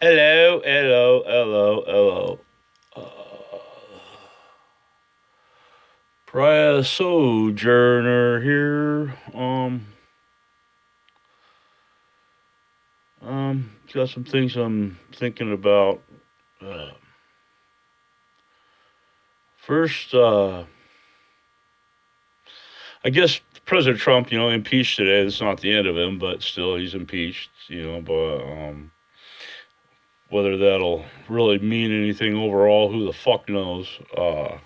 Hello, hello, hello, hello. Uh, Prior Sojourner here. Got some things I'm thinking about. Uh, First, I guess President Trump, impeached today. It's not the end of him, but still, he's impeached. But whether that'll really mean anything overall, who the fuck knows? But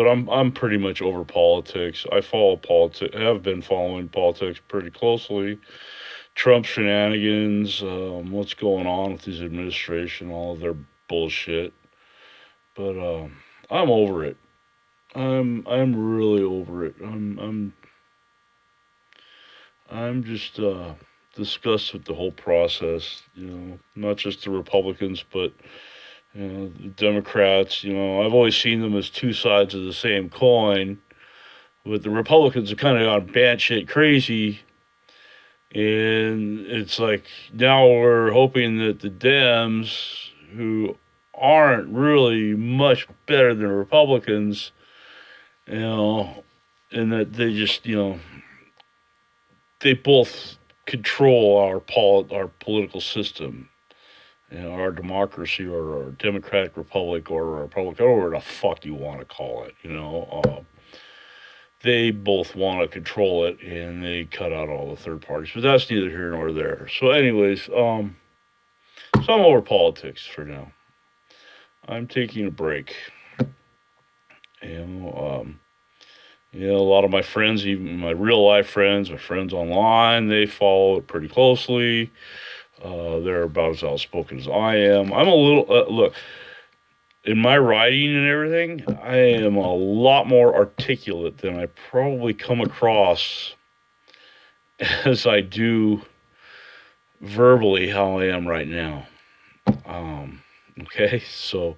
I'm pretty much over politics. I follow politics. Have been following politics pretty closely. Trump shenanigans, what's going on with his administration, all of their bullshit. But I'm over it. I'm really over it. I'm just disgusted with the whole process. Not just the Republicans, but the Democrats. I've always seen them as two sides of the same coin. But the Republicans are kind of gone batshit crazy, and it's like now we're hoping that the Dems, who aren't really much better than Republicans, you know, and that they just, they both control our political system, our democracy, or our democratic republic, or a republic, or whatever the fuck you want to call it. They both want to control it, and they cut out all the third parties. But that's neither here nor there. So, anyways, so I'm over politics for now. I'm taking a break. You know, um, a lot of my friends, even my real life friends, my friends online, they follow it pretty closely. They're about as outspoken as I am. I'm a little look in my writing and everything. I am a lot more articulate than I probably come across as I do verbally how I am right now. Okay, so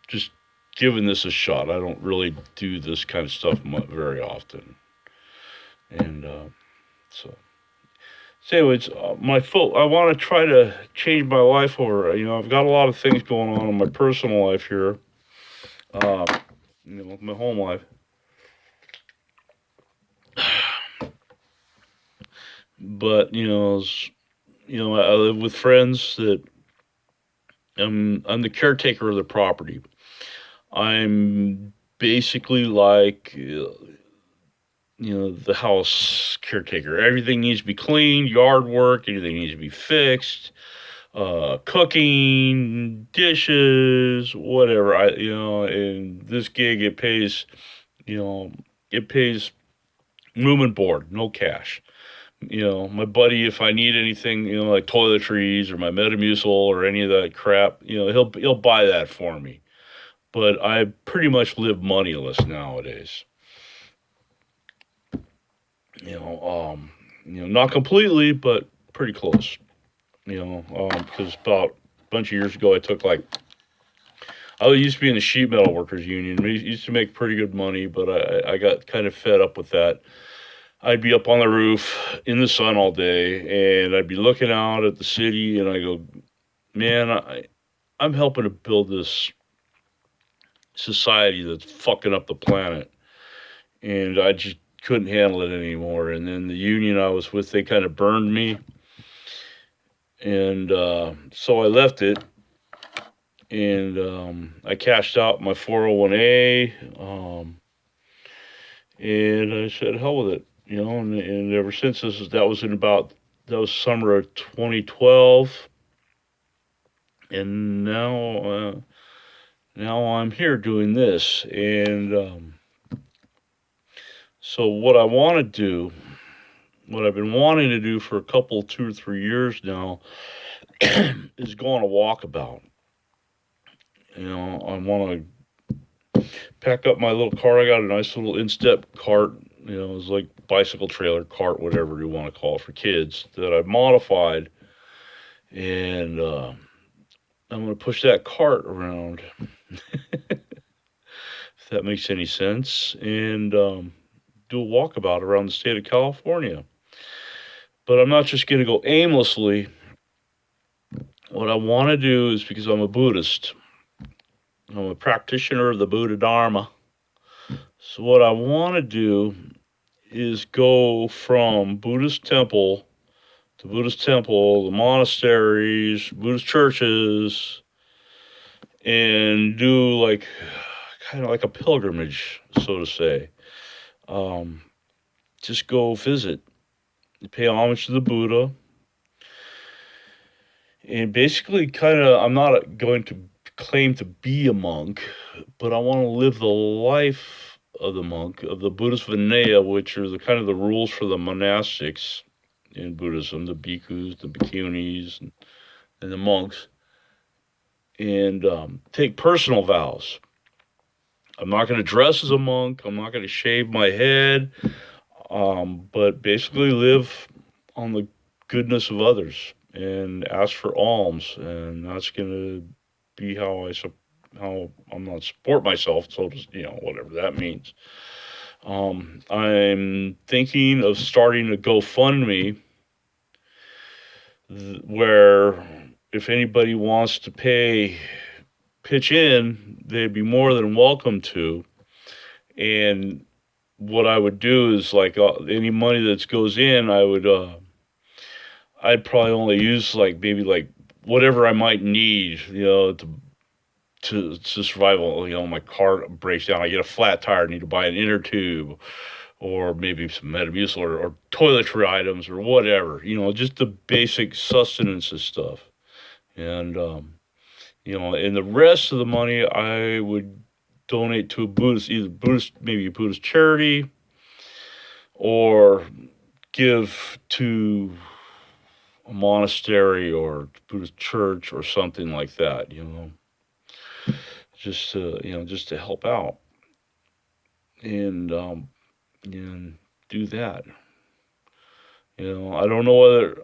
just giving this a shot. I don't really do this kind of stuff very often, and so. So, anyways, my full. I want to try to change my life over. I've got a lot of things going on in my personal life here. Uh, my home life. But I live with friends that I'm the caretaker of the property. I'm basically like the house caretaker. Everything needs to be cleaned, yard work, anything needs to be fixed, cooking, dishes, whatever. In this gig, you know, it pays room and board, no cash. My buddy, if I need anything, like toiletries or my Metamucil or any of that crap, he'll buy that for me. But I pretty much live moneyless nowadays. Not completely, but pretty close. Because about a bunch of years ago, I used to be in the sheet metal workers union. We used to make pretty good money, but I got kind of fed up with that. I'd be up on the roof in the sun all day, and I'd be looking out at the city, and I go, man, I'm helping to build this society that's fucking up the planet, and I just couldn't handle it anymore. And then the union I was with, they kind of burned me, and so I left it, and I cashed out my 401a, and I said, hell with it, and ever since that was summer of 2012, and now I'm here doing this, and so what I've been wanting to do for a couple, 2 or 3 years now, is go on a walkabout. I want to pack up my little car. I got a nice little instep cart. It's like bicycle trailer cart, whatever you want to call it for kids, that I've modified, and I'm going to push that cart around, if that makes any sense. And do a walkabout around the state of California. But I'm not just going to go aimlessly. What I want to do is, because I'm a Buddhist, I'm a practitioner of the Buddha Dharma. So what I want to do is go from Buddhist temple to Buddhist temple, the monasteries, Buddhist churches, and do like kind of like a pilgrimage, so to say. Um, just go visit, pay homage to the Buddha, and basically kind of, I'm not going to claim to be a monk, but I want to live the life of the monk, of the Buddhist Vinaya, which are the kind of the rules for the monastics in Buddhism, the bhikkhus, the bhikkhunis, and the monks, and take personal vows. I'm not going to dress as a monk. I'm not going to shave my head, but basically live on the goodness of others and ask for alms, and that's going to be how I'm going to support myself. So whatever that means. I'm thinking of starting a GoFundMe where if anybody wants to pitch in, they'd be more than welcome to. And what I would do is like any money that goes in, I'd probably only use like maybe like whatever I might need, to survive. My car breaks down, I get a flat tire, need to buy an inner tube, or maybe some Metamucil or toiletry items or whatever. Just the basic sustenance of stuff. And and the rest of the money I would donate to maybe a Buddhist charity, or give to a monastery or Buddhist church or something like that, just to help out and do that. I don't know whether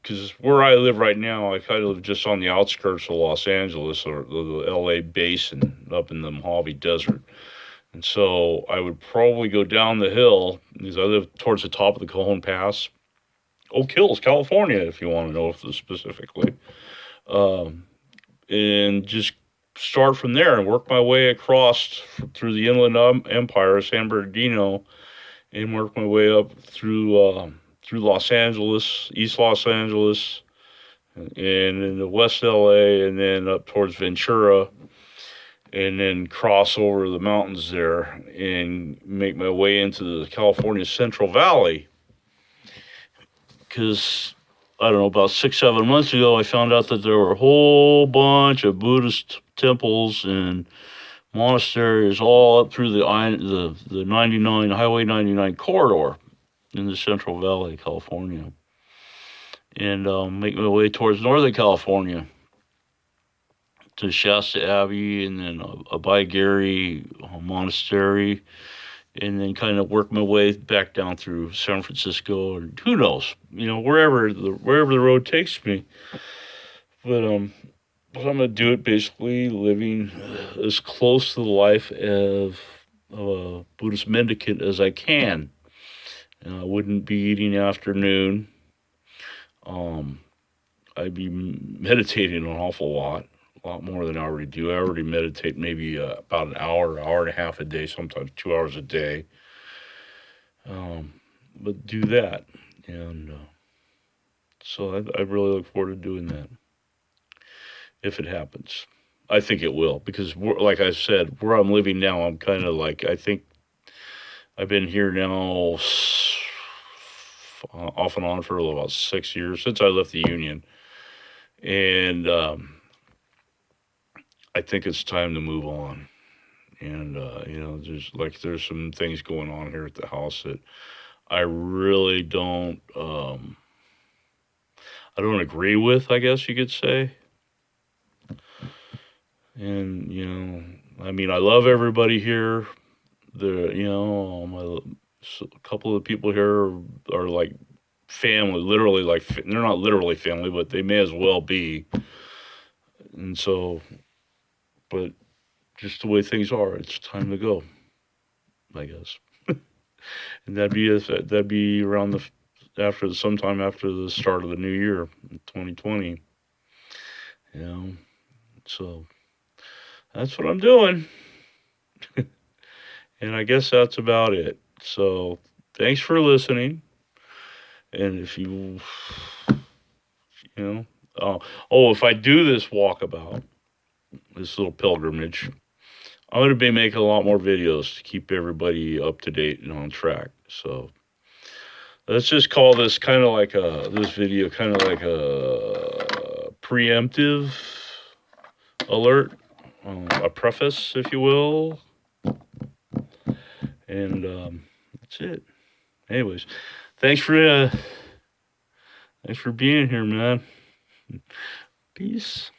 because where I live right now, I kind of live just on the outskirts of Los Angeles, or the LA basin up in the Mojave Desert. And so I would probably go down the hill, because I live towards the top of the Cajon Pass, Oak Hills, California, if you want to know if specifically, um, and just start from there and work my way across through the Inland Empire, San Bernardino, and work my way up through Los Angeles, East Los Angeles, and into West LA, and then up towards Ventura, and then cross over the mountains there and make my way into the California Central Valley. Because I don't know, about 6-7 months ago, I found out that there were a whole bunch of Buddhist temples and monasteries all up through the 99 Highway 99 corridor in the Central Valley, California, and make my way towards Northern California to Shasta Abbey, and then Abai Gary Monastery, and then kind of work my way back down through San Francisco, or who knows, wherever the road takes me. But I'm gonna do it basically living as close to the life of a Buddhist mendicant as I can. I wouldn't be eating after noon. I'd be meditating an awful lot more than I already do. I already meditate maybe about an hour and a half a day, sometimes 2 hours a day. But do that, and so I really look forward to doing that if it happens. I think it will, because like I said, where I'm living now, I'm kind of like, I think I've been here now off and on for about 6 years since I left the Union, and I think it's time to move on. And there's some things going on here at the house that I really I don't agree with, I guess you could say. And I mean, I love everybody here. A couple of the people here are like family, literally, like they're not literally family, but they may as well be. And so, but just the way things are, it's time to go, I guess. And that'd be around sometime after the start of the new year, 2020. You know, so that's what I'm doing, and I guess that's about it. So thanks for listening, and if you know, if I do this walkabout, this little pilgrimage, I'm going to be making a lot more videos to keep everybody up to date and on track. So let's just call this this video kind of like a preemptive alert, a preface, if you will. And that's it. Anyways, thanks for thanks for being here, man. Peace.